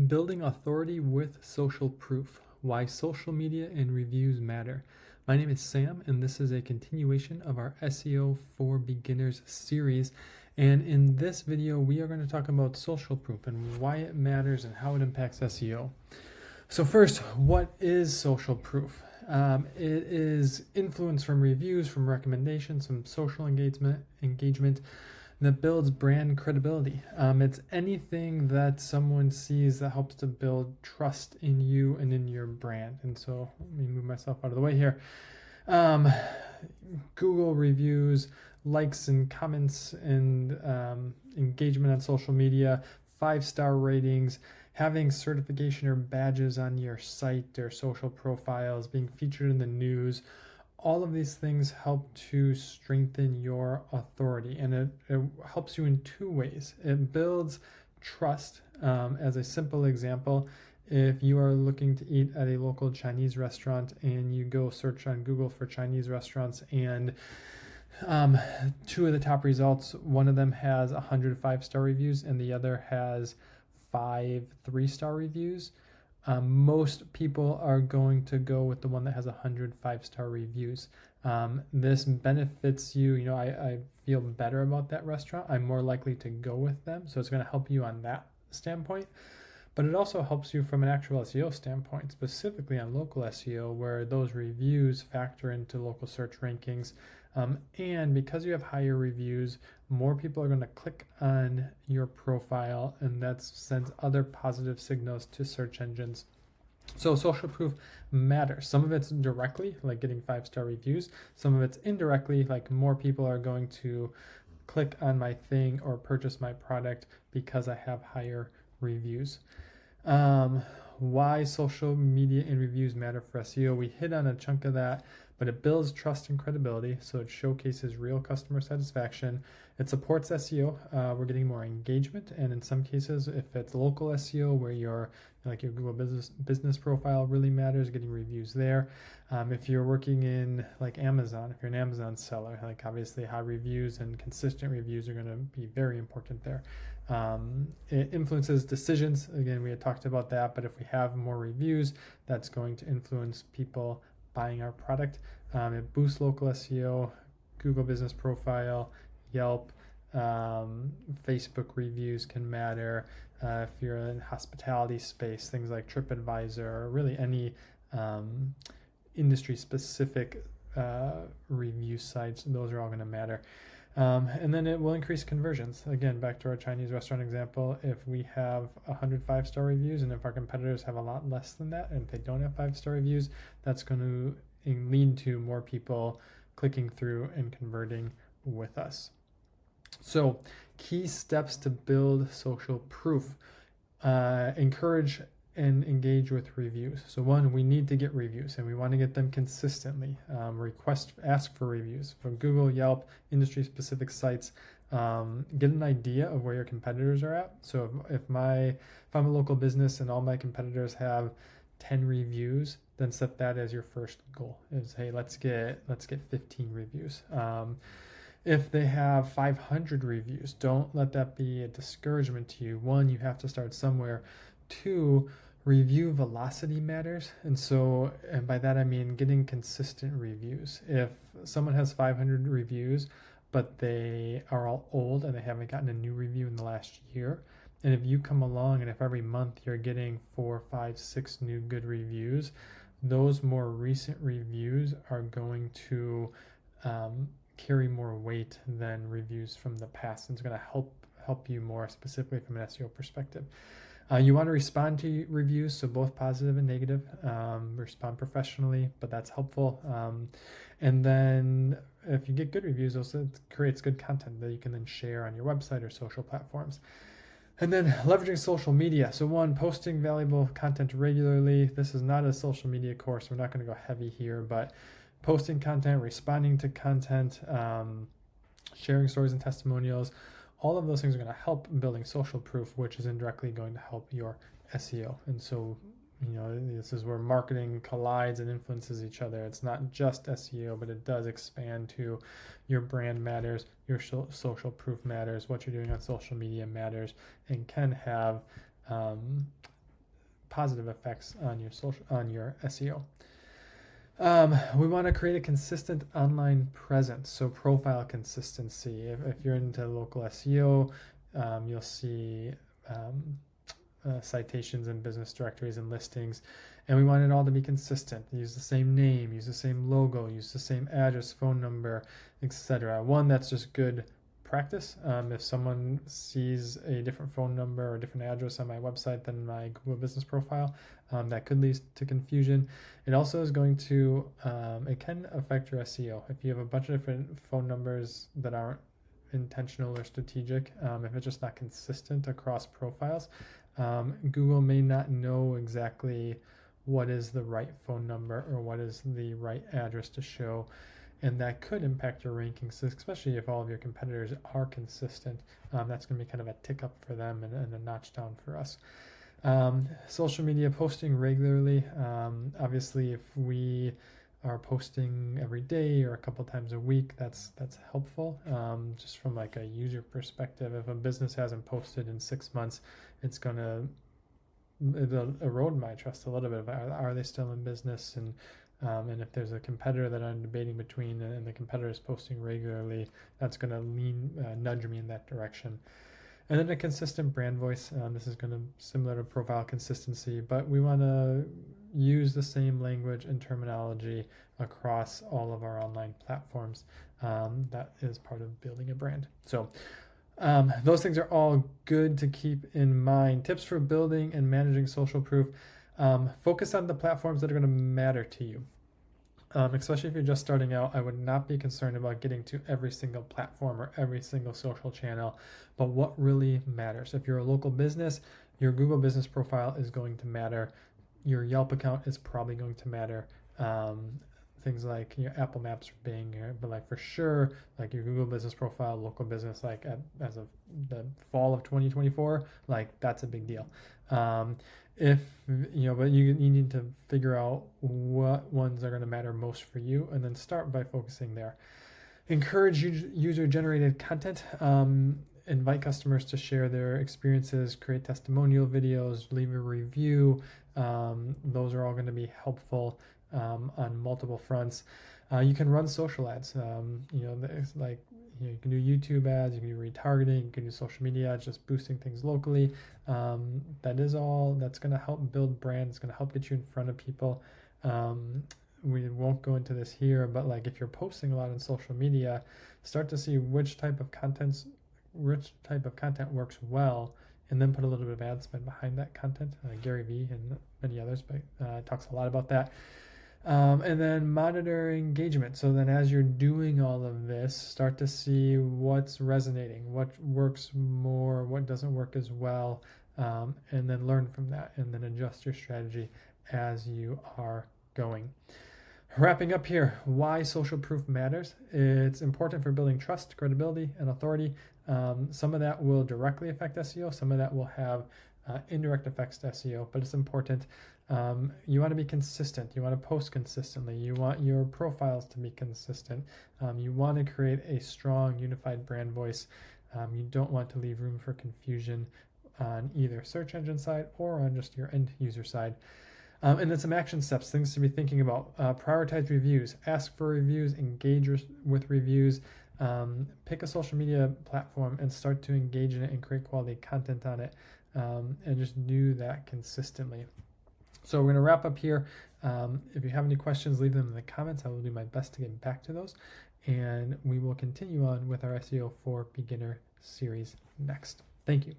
Building authority with social proof. Why social media and reviews matter. My name is Sam, and this is a continuation of our SEO for Beginners series. And in this video, we are going to talk about social proof and why it matters and how it impacts SEO. So first, what is social proof? It is influence from reviews, from recommendations, from social engagement that builds brand credibility. It's anything that someone sees that helps to build trust in you and in your brand. And so let me move myself out of the way here. Google reviews, likes and comments, and engagement on social media, 5-star ratings, having certification or badges on your site or social profiles, being featured in the news. All of these things help to strengthen your authority, and it helps you in two ways. It builds trust. As a simple example, if you are looking to eat at a local Chinese restaurant and you go search on Google for Chinese restaurants, and two of the top results, one of them has 100 5-star reviews and the other has 5 3-star reviews, most people are going to go with the one that has 100 5-star reviews. This benefits you. I feel better about that restaurant. I'm more likely to go with them. So it's going to help you on that standpoint. But it also helps you from an actual SEO standpoint, specifically on local SEO, where those reviews factor into local search rankings. And because you have higher reviews, more people are going to click on your profile, and that sends other positive signals to search engines. So social proof matters. Some of it's directly, like getting 5-star reviews. Some of it's indirectly, like more people are going to click on my thing or purchase my product because I have higher reviews. Why social media and reviews matter for SEO. We hit on a chunk of that, but it builds trust and credibility. So it showcases real customer satisfaction. It supports SEO. We're getting more engagement. And in some cases, if it's local SEO where your Google business profile really matters, getting reviews there. If you're working in like Amazon, if you're an Amazon seller, like obviously high reviews and consistent reviews are going to be very important there. It influences decisions. Again, we had talked about that, but if we have more reviews, that's going to influence people buying our product. It boosts local SEO, Google business profile, Yelp, Facebook reviews can matter. If you're in hospitality space, things like TripAdvisor, or really any industry specific review sites, those are all going to matter. And then it will increase conversions. Again, back to our Chinese restaurant example, if we have 100 5-star reviews and if our competitors have a lot less than that, and if they don't have 5-star reviews, that's going to lead to more people clicking through and converting with us. So key steps to build social proof. Encourage and engage with reviews. So one, we need to get reviews, and we want to get them consistently. Ask for reviews from Google, Yelp, industry-specific sites. Get an idea of where your competitors are at. So if I'm a local business and all my competitors have 10 reviews, then set that as your first goal. Is hey, let's get 15 reviews. If they have 500 reviews, don't let that be a discouragement to you. One, you have to start somewhere. Two, review velocity matters. And by that I mean getting consistent reviews. If someone has 500 reviews, but they are all old and they haven't gotten a new review in the last year, and if you come along and if every month you're getting 4, 5, 6 new good reviews, those more recent reviews are going to carry more weight than reviews from the past, and it's going to help you more specifically from an SEO perspective. You want to respond to reviews, so both positive and negative. Respond professionally, but that's helpful. And then if you get good reviews, also it creates good content that you can then share on your website or social platforms. And then leveraging social media. So one, posting valuable content regularly. This is not a social media course. We're not going to go heavy here, but posting content, responding to content, sharing stories and testimonials, all of those things are going to help building social proof, which is indirectly going to help your SEO. And so, this is where marketing collides and influences each other. It's not just SEO, but it does expand to your brand matters, your social proof matters, what you're doing on social media matters, and can have positive effects on your SEO. We want to create a consistent online presence, so profile consistency. If you're into local SEO, you'll see citations in business directories and listings, and we want it all to be consistent. Use the same name, use the same logo, use the same address, phone number, etc. One, that's just good practice. If someone sees a different phone number or a different address on my website than my Google business profile, that could lead to confusion. It also is going to, it can affect your SEO. If you have a bunch of different phone numbers that aren't intentional or strategic, if it's just not consistent across profiles, Google may not know exactly what is the right phone number or what is the right address to show, and that could impact your rankings, especially if all of your competitors are consistent. That's going to be kind of a tick up for them and a notch down for us. Social media posting regularly. Obviously, if we are posting every day or a couple times a week, that's helpful. Just from like a user perspective, if a business hasn't posted in 6 months, it'll erode my trust a little bit. Are they still in business? And if there's a competitor that I'm debating between and the competitor is posting regularly, that's going to nudge me in that direction. And then a consistent brand voice. This is going to similar to profile consistency, but we want to use the same language and terminology across all of our online platforms. That is part of building a brand. So those things are all good to keep in mind. Tips for building and managing social proof. Focus on the platforms that are going to matter to you. Especially if you're just starting out, I would not be concerned about getting to every single platform or every single social channel, but what really matters. If you're a local business, your Google business profile is going to matter. Your Yelp account is probably going to matter. Things like your Apple Maps or Bing, but like for sure, like your Google business profile, local business, like as of the fall of 2024, like that's a big deal. But you need to figure out what ones are going to matter most for you, and then start by focusing there. Encourage user-generated content. Invite customers to share their experiences, create testimonial videos, leave a review. Those are all going to be helpful on multiple fronts. You can run social ads. You can do YouTube ads, you can do retargeting, you can do social media ads, just boosting things locally. That's going to help build brands. It's going to help get you in front of people. We won't go into this here, but like if you're posting a lot on social media, start to see which type of content works well, and then put a little bit of ad spend behind that content. Gary Vee and many others talks a lot about that. And then monitor engagement. So then as you're doing all of this, start to see what's resonating, what works more, what doesn't work as well, and then learn from that, and then adjust your strategy as you are going. Wrapping up here, why social proof matters. It's important for building trust, credibility, and authority. Some of that will directly affect SEO. Some of that will have indirect effects to SEO, but it's important. You want to be consistent. You want to post consistently. You want your profiles to be consistent. You want to create a strong, unified brand voice. You don't want to leave room for confusion on either search engine side or on just your end user side. And then some action steps, things to be thinking about. Prioritize reviews. Ask for reviews. Engage with reviews. Pick a social media platform and start to engage in it and create quality content on it. And just do that consistently. So we're going to wrap up here. If you have any questions, leave them in the comments. I will do my best to get back to those. And we will continue on with our SEO for Beginner series next. Thank you.